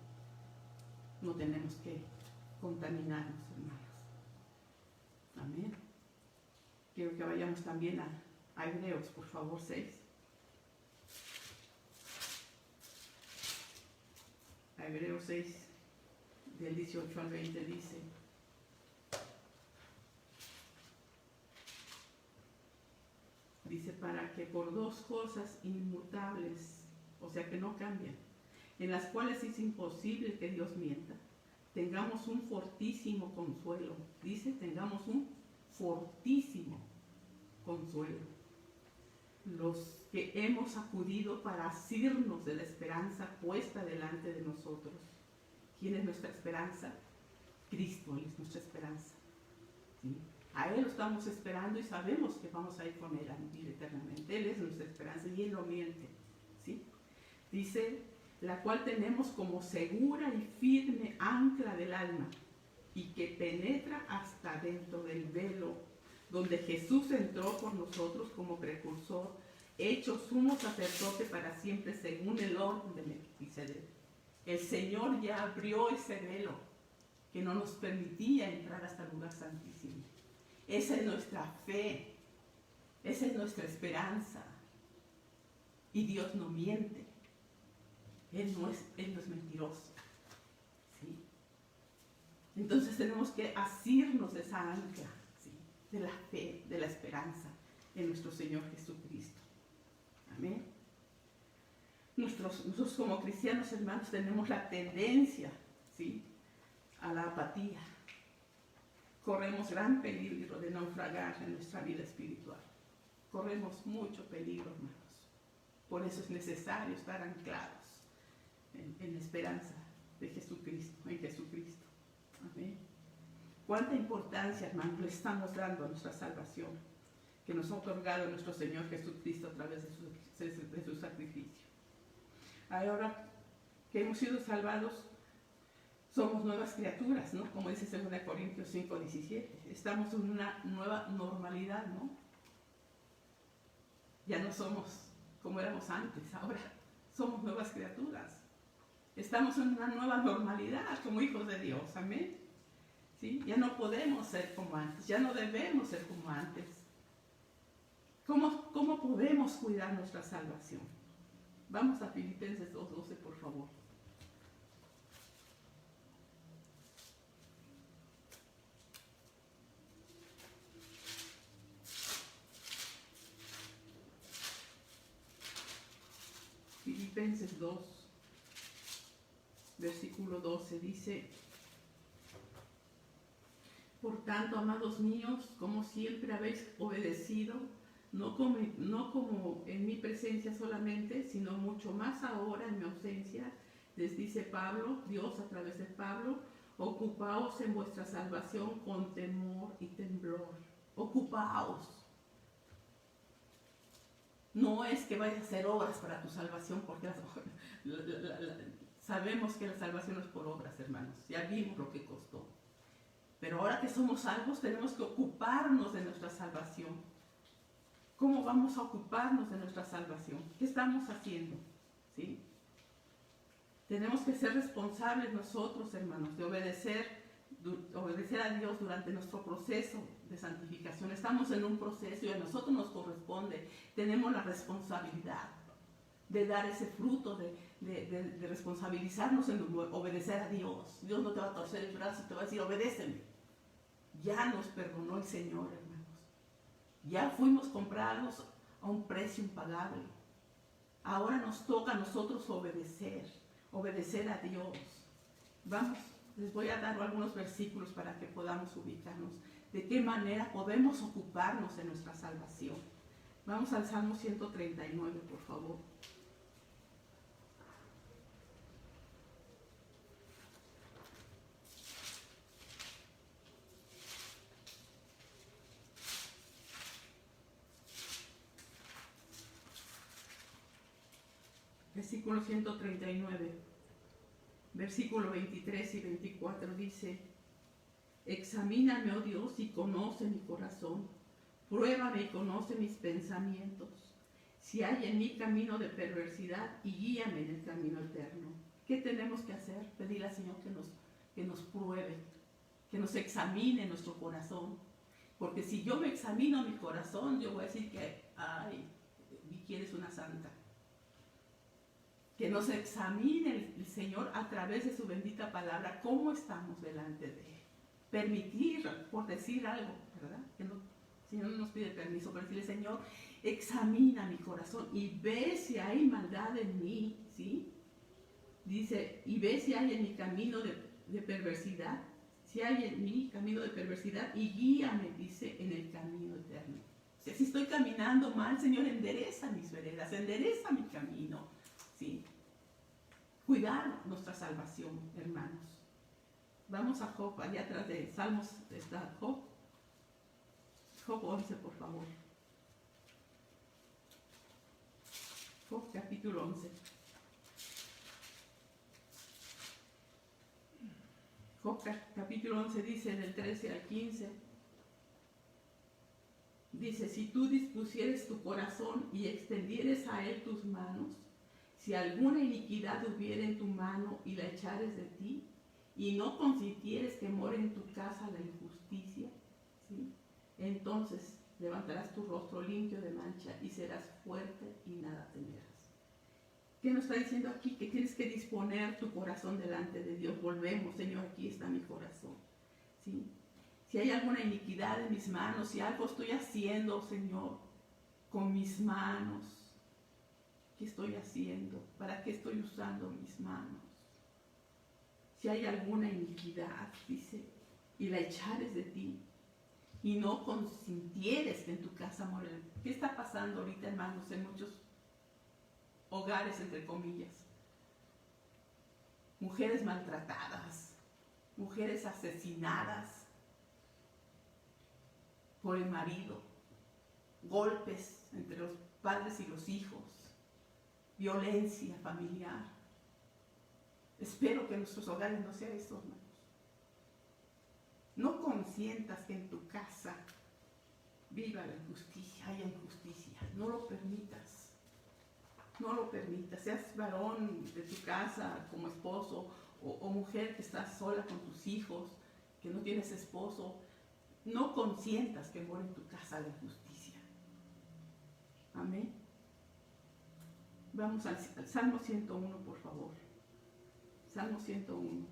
No tenemos que contaminarnos, hermanos. Amén. Quiero que vayamos también a Hebreos, por favor, 6. A Hebreos 6, del 18 al 20 dice: para que por dos cosas inmutables, o sea que no cambian, en las cuales es imposible que Dios mienta, tengamos un fortísimo consuelo. Dice, tengamos un fortísimo consuelo. Los que hemos acudido para asirnos de la esperanza puesta delante de nosotros. ¿Quién es nuestra esperanza? Cristo, Él es nuestra esperanza. ¿Sí? A Él lo estamos esperando y sabemos que vamos a ir con Él a vivir eternamente. Él es nuestra esperanza y Él no miente. ¿Sí? Dice, la cual tenemos como segura y firme ancla del alma y que penetra hasta dentro del velo, donde Jesús entró por nosotros como precursor, hecho sumo sacerdote para siempre según el orden de Melquisedec. El Señor ya abrió ese velo que no nos permitía entrar hasta el lugar santísimo. Esa es nuestra fe, esa es nuestra esperanza. Y Dios no miente, Él no es mentiroso. ¿Sí? Entonces tenemos que asirnos de esa ancla, ¿sí?, de la fe, de la esperanza en nuestro Señor Jesucristo. Amén. Nosotros como cristianos, hermanos, tenemos la tendencia, ¿sí?, a la apatía. Corremos gran peligro de naufragar en nuestra vida espiritual. Corremos mucho peligro, hermanos. Por eso es necesario estar anclados en la esperanza de Jesucristo, en Jesucristo. Amén. Cuánta importancia, hermanos, le estamos dando a nuestra salvación que nos ha otorgado nuestro Señor Jesucristo a través de su sacrificio. Ahora que hemos sido salvados, somos nuevas criaturas, ¿no? Como dice 2 Corintios 5:17. Estamos en una nueva normalidad, ¿no? Ya no somos como éramos antes, ahora somos nuevas criaturas. Estamos en una nueva normalidad como hijos de Dios, amén. ¿Sí? Ya no podemos ser como antes, ya no debemos ser como antes. ¿Cómo podemos cuidar nuestra salvación? Vamos a Filipenses 2:12, por favor. Filipenses 2, versículo 12, dice: por tanto, amados míos, como siempre habéis obedecido, no como en mi presencia solamente, sino mucho más ahora en mi ausencia, les dice Pablo, Dios a través de Pablo: ocupaos en vuestra salvación con temor y temblor. Ocupaos. No es que vayas a hacer obras para tu salvación, porque sabemos que la salvación no es por obras, hermanos. Ya vimos lo que costó. Pero ahora que somos salvos, tenemos que ocuparnos de nuestra salvación. ¿Cómo vamos a ocuparnos de nuestra salvación? ¿Qué estamos haciendo? ¿Sí? Tenemos que ser responsables nosotros, hermanos, de obedecer a Dios durante nuestro proceso de santificación. Estamos en un proceso y a nosotros nos corresponde. Tenemos la responsabilidad de dar ese fruto, de responsabilizarnos en obedecer a Dios. Dios no te va a torcer el brazo y te va a decir: obedéceme. Ya nos perdonó el Señor, hermanos. Ya fuimos comprados a un precio impagable. Ahora nos toca a nosotros obedecer a Dios. Vamos, les voy a dar algunos versículos para que podamos ubicarnos. De qué manera podemos ocuparnos de nuestra salvación. Vamos al Salmo 139, por favor. Versículo 139, versículo 23 y 24 dice: examíname, oh Dios, y conoce mi corazón. Pruébame y conoce mis pensamientos. Si hay en mí camino de perversidad, y guíame en el camino eterno. ¿Qué tenemos que hacer? Pedirle al Señor que nos pruebe, que nos examine nuestro corazón. Porque si yo me examino mi corazón, yo voy a decir que, ay, Vicky, eres una santa. Que nos examine el Señor a través de su bendita palabra, cómo estamos delante de Él. Permitir, por decir algo, ¿verdad? Que no, el Señor no nos pide permiso, pero decirle, Señor, examina mi corazón y ve si hay maldad en mí, ¿sí? Dice, y ve si hay en mi camino de perversidad, si hay en mí camino de perversidad, y guíame, dice, en el camino eterno. O sea, si estoy caminando mal, Señor, endereza mis veredas, endereza mi camino, ¿sí? Cuidar nuestra salvación, hermanos. Vamos a Job, allá atrás de Salmos está Job. Job 11, por favor. Job capítulo 11. Job capítulo 11 dice del 13 al 15. Dice, si tú dispusieres tu corazón y extendieres a él tus manos, si alguna iniquidad hubiere en tu mano y la echares de ti, y no consintieres que more en tu casa la injusticia, ¿sí? Entonces levantarás tu rostro limpio de mancha y serás fuerte y nada temerás. ¿Qué nos está diciendo aquí? Que tienes que disponer tu corazón delante de Dios. Volvemos, Señor, aquí está mi corazón, ¿sí? Si hay alguna iniquidad en mis manos, si algo estoy haciendo, Señor, con mis manos, ¿qué estoy haciendo? ¿Para qué estoy usando mis manos? Si hay alguna iniquidad, dice, y la echares de ti, y no consintieres que en tu casa more. ¿Qué está pasando ahorita, hermanos, en muchos hogares, entre comillas? Mujeres maltratadas, mujeres asesinadas por el marido, golpes entre los padres y los hijos, violencia familiar. Espero que en nuestros hogares no sea eso, hermanos. No consientas que en tu casa viva la injusticia, haya injusticia. No lo permitas. No lo permitas. Seas varón de tu casa como esposo o mujer que estás sola con tus hijos, que no tienes esposo. No consientas que more en tu casa la injusticia. Amén. Vamos al Salmo 101, por favor. Salmo 101.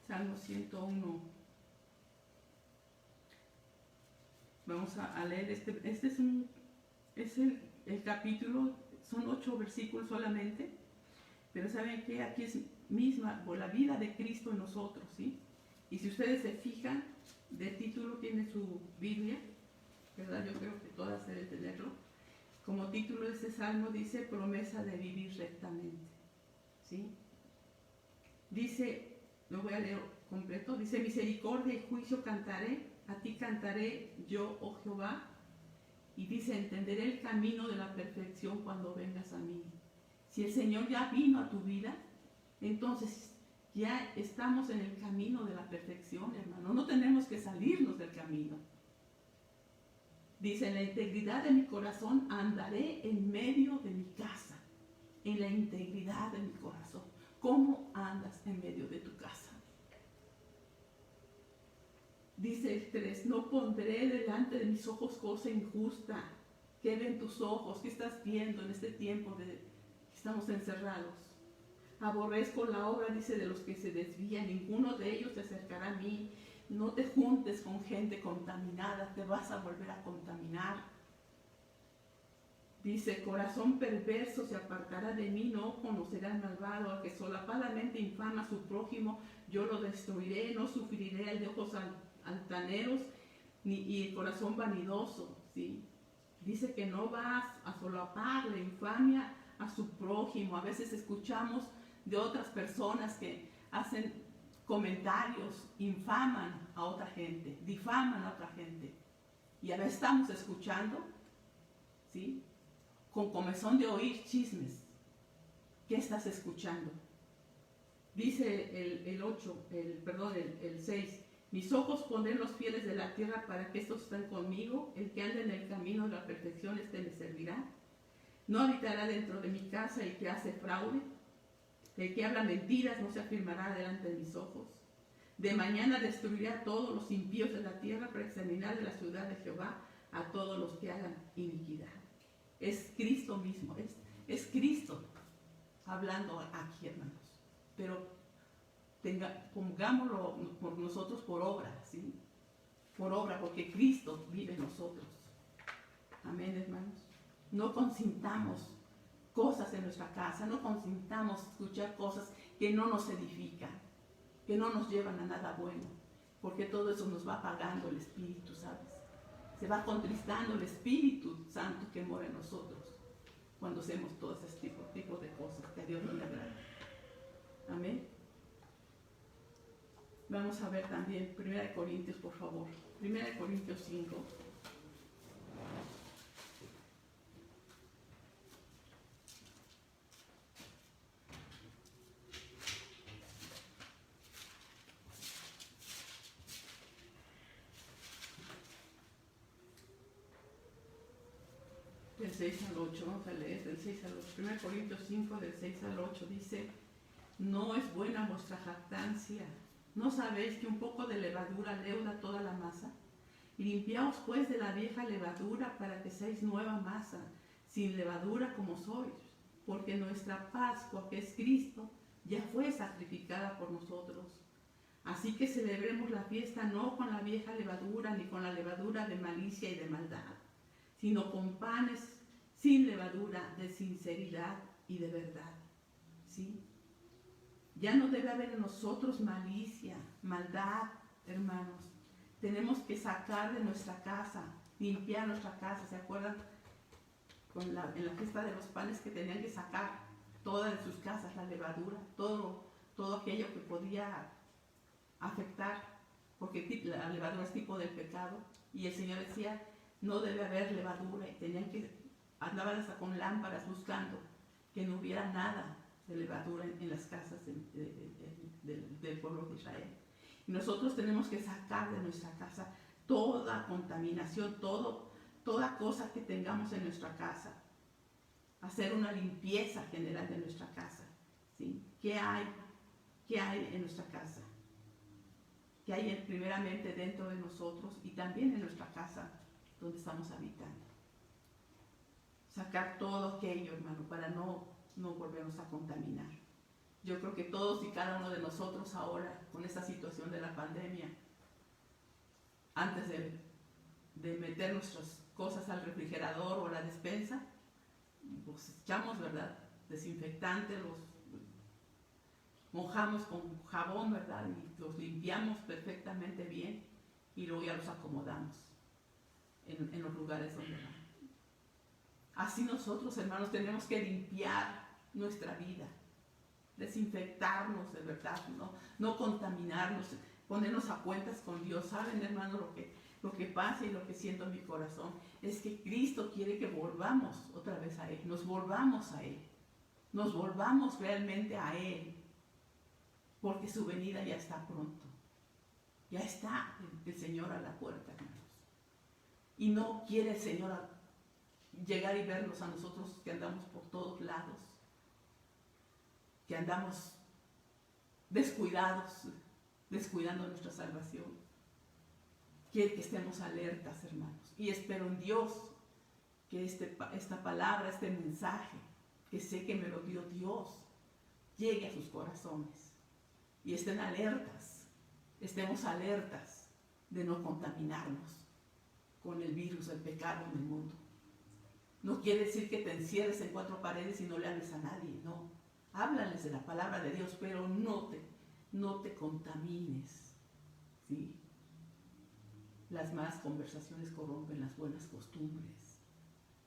Salmo 101. Vamos a leer este es el capítulo, son 8 versículos solamente, pero ¿saben qué? Aquí es misma, por la vida de Cristo en nosotros, ¿sí? Y si ustedes se fijan, de título tiene su Biblia, ¿verdad? Yo creo que todas deben tenerlo. Como título de este salmo dice, promesa de vivir rectamente, ¿sí? Dice, lo voy a leer completo, dice, misericordia y juicio cantaré, a ti cantaré yo, oh Jehová. Y dice, entenderé el camino de la perfección cuando vengas a mí. Si el Señor ya vino a tu vida, entonces ya estamos en el camino de la perfección, hermano. No tenemos que salirnos del camino. Dice, en la integridad de mi corazón andaré en medio de mi casa. En la integridad de mi corazón. ¿Cómo andas en medio de tu casa? Dice el 3, no pondré delante de mis ojos cosa injusta. ¿Qué ven tus ojos? ¿Qué estás viendo en este tiempo que estamos encerrados? Aborrezco la obra, dice, de los que se desvían. Ninguno de ellos se acercará a mí. No te juntes con gente contaminada, te vas a volver a contaminar. Dice, corazón perverso se apartará de mí, no conocerá al malvado, al que solapadamente infama a su prójimo, yo lo destruiré, no sufriré el de ojos altaneros y el corazón vanidoso, ¿sí? Dice que no vas a solapar la infamia a su prójimo. A veces escuchamos de otras personas que hacen comentarios, infaman a otra gente, difaman a otra gente. Y a veces estamos escuchando, ¿sí?, con comezón de oír chismes. ¿Qué estás escuchando? Dice el 6, Mis ojos pondré en los fieles de la tierra para que estos estén conmigo. El que ande en el camino de la perfección, me servirá. No habitará dentro de mi casa el que hace fraude. El que habla mentiras no se afirmará delante de mis ojos. De mañana destruiré a todos los impíos de la tierra para exterminar de la ciudad de Jehová a todos los que hagan iniquidad. Es Cristo mismo, es Cristo hablando aquí, hermanos. Pero pongámoslo por nosotros por obra, ¿sí? Por obra, porque Cristo vive en nosotros. Amén, hermanos. No consintamos cosas en nuestra casa, no consintamos escuchar cosas que no nos edifican, que no nos llevan a nada bueno, porque todo eso nos va apagando el Espíritu, ¿sabes? Se va contristando el Espíritu Santo que mora en nosotros cuando hacemos todo ese tipo de cosas que a Dios no le agrada. Amén. Vamos a ver también 1 Corintios, por favor. 1 Corintios 5. Del 6 al 8, vamos a leer del 6 al 8. 1 Corintios 5, del 6 al 8 dice: no es buena vuestra jactancia. ¿No sabéis que un poco de levadura leuda toda la masa? Limpiaos pues de la vieja levadura para que seáis nueva masa, sin levadura como sois, porque nuestra Pascua, que es Cristo, ya fue sacrificada por nosotros. Así que celebremos la fiesta no con la vieja levadura, ni con la levadura de malicia y de maldad, sino con panes sin levadura, de sinceridad y de verdad. ¿Sí? Ya no debe haber en nosotros malicia, maldad, hermanos. Tenemos que sacar de nuestra casa, limpiar nuestra casa. ¿Se acuerdan? En la fiesta de los panes que tenían que sacar todas de sus casas, la levadura, todo aquello que podía afectar, porque la levadura es tipo del pecado. Y el Señor decía, no debe haber levadura, y andaban hasta con lámparas buscando que no hubiera nada de levadura en las casas del pueblo de Israel. Y nosotros tenemos que sacar de nuestra casa toda contaminación, toda cosa que tengamos en nuestra casa. Hacer una limpieza general de nuestra casa. ¿Sí? ¿Qué hay en nuestra casa? ¿Qué hay primeramente dentro de nosotros y también en nuestra casa donde estamos habitando? Sacar todo aquello, hermano, para no volvernos a contaminar. Yo creo que todos y cada uno de nosotros ahora, con esta situación de la pandemia, antes de meter nuestras cosas al refrigerador o a la despensa, pues echamos, ¿verdad?, desinfectante, los mojamos con jabón, ¿verdad?, y los limpiamos perfectamente bien y luego ya los acomodamos en los lugares donde van. Así nosotros, hermanos, tenemos que limpiar nuestra vida, desinfectarnos de verdad, no contaminarnos, ponernos a cuentas con Dios. ¿Saben, hermanos, lo que pasa y lo que siento en mi corazón? Es que Cristo quiere que volvamos otra vez a Él, nos volvamos a Él, nos volvamos realmente a Él, porque su venida ya está pronto. Ya está el Señor a la puerta, hermanos. Y no quiere el Señor llegar y vernos a nosotros que andamos por todos lados, que andamos descuidados, descuidando nuestra salvación. Quiere que estemos alertas, hermanos. Y espero en Dios que esta palabra, este mensaje, que sé que me lo dio Dios, llegue a sus corazones y estén alertas, estemos alertas de no contaminarnos con el virus del pecado en el mundo. No quiere decir que te encierres en 4 paredes y no le hables a nadie, no. Háblales de la palabra de Dios, pero no te contamines, ¿sí? Las malas conversaciones corrompen las buenas costumbres.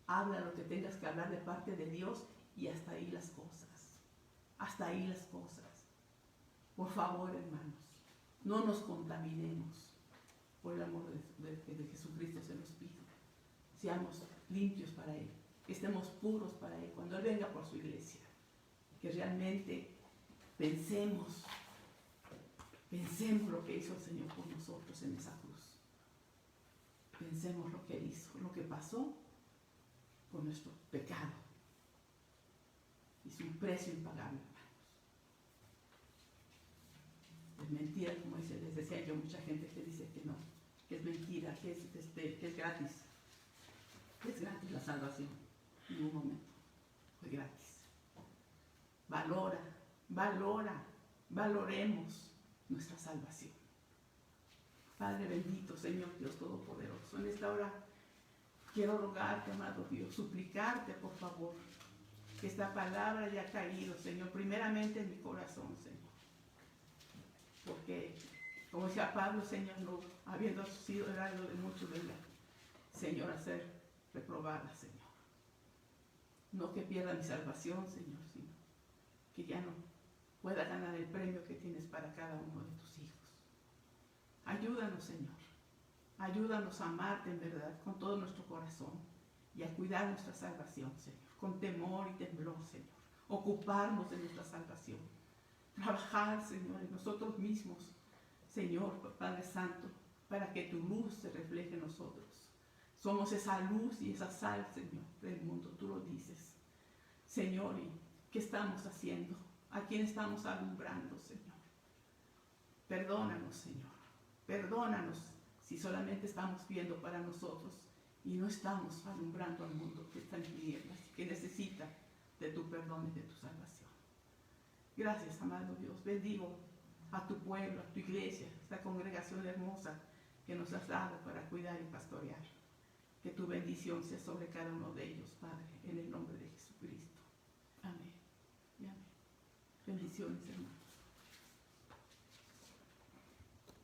Habla lo que tengas que hablar de parte de Dios y hasta ahí las cosas. Hasta ahí las cosas. Por favor, hermanos, no nos contaminemos. Por el amor de Jesucristo se los pido. Seamos limpios para Él, que estemos puros para Él cuando Él venga por su iglesia, que realmente pensemos Pensemos lo que hizo el Señor por nosotros en esa cruz. Pensemos lo que hizo, lo que pasó por nuestro pecado. Hizo un precio impagable, hermanos. Es mentira, como les decía yo, mucha gente que dice que no, que es mentira, que es gratis. Es gratis la salvación. En ningún momento fue gratis. Valoremos nuestra salvación. Padre bendito, Señor Dios Todopoderoso, en esta hora quiero rogarte, amado Dios, suplicarte, por favor, que esta palabra haya caído, Señor, primeramente en mi corazón, Señor. Porque, como decía Pablo, Señor, no habiendo sido heraldo de muchos, venga, Señor, a ser reprobada, Señor. No que pierda mi salvación, Señor, sino que ya no pueda ganar el premio que tienes para cada uno de tus hijos. Ayúdanos, Señor. Ayúdanos a amarte en verdad con todo nuestro corazón y a cuidar nuestra salvación, Señor, con temor y temblor, Señor. Ocuparnos de nuestra salvación. Trabajar, Señor, en nosotros mismos, Señor, Padre Santo, para que tu luz se refleje en nosotros. Somos esa luz y esa sal, Señor, del mundo. Tú lo dices. Señor, ¿y qué estamos haciendo? ¿A quién estamos alumbrando, Señor? Perdónanos, Señor. Perdónanos si solamente estamos viendo para nosotros y no estamos alumbrando al mundo que está en tinieblas y que necesita de tu perdón y de tu salvación. Gracias, amado Dios. Bendigo a tu pueblo, a tu iglesia, esta congregación hermosa que nos has dado para cuidar y pastorear. Que tu bendición sea sobre cada uno de ellos, Padre, en el nombre de Jesucristo. Amén y amén. Bendiciones, hermanos.